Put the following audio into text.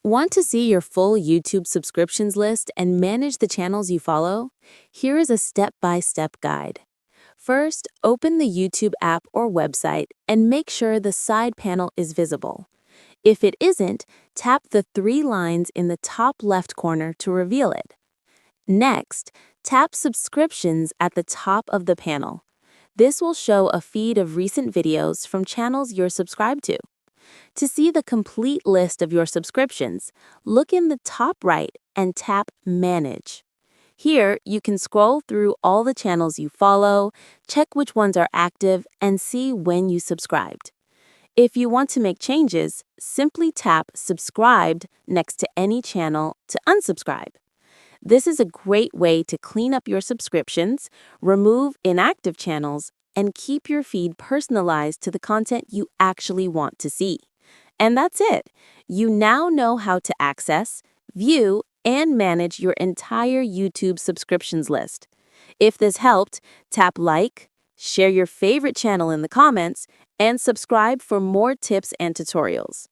Want to see your full YouTube subscriptions list and manage the channels you follow? Here is a step-by-step guide. First, open the YouTube app or website and make sure the side panel is visible. If it isn't, tap the three lines in the top left corner to reveal it. Next, tap Subscriptions at the top of the panel. This will show a feed of recent videos from channels you're subscribed to. To see the complete list of your subscriptions, look in the top right and tap Manage. Here, you can scroll through all the channels you follow, check which ones are active, and see when you subscribed. If you want to make changes, simply tap Subscribed next to any channel to unsubscribe. This is a great way to clean up your subscriptions, remove inactive channels, and keep your feed personalized to the content you actually want to see. And that's it. You now know how to access, view, and manage your entire YouTube subscriptions list. If this helped, tap like, share your favorite channel in the comments, and subscribe for more tips and tutorials.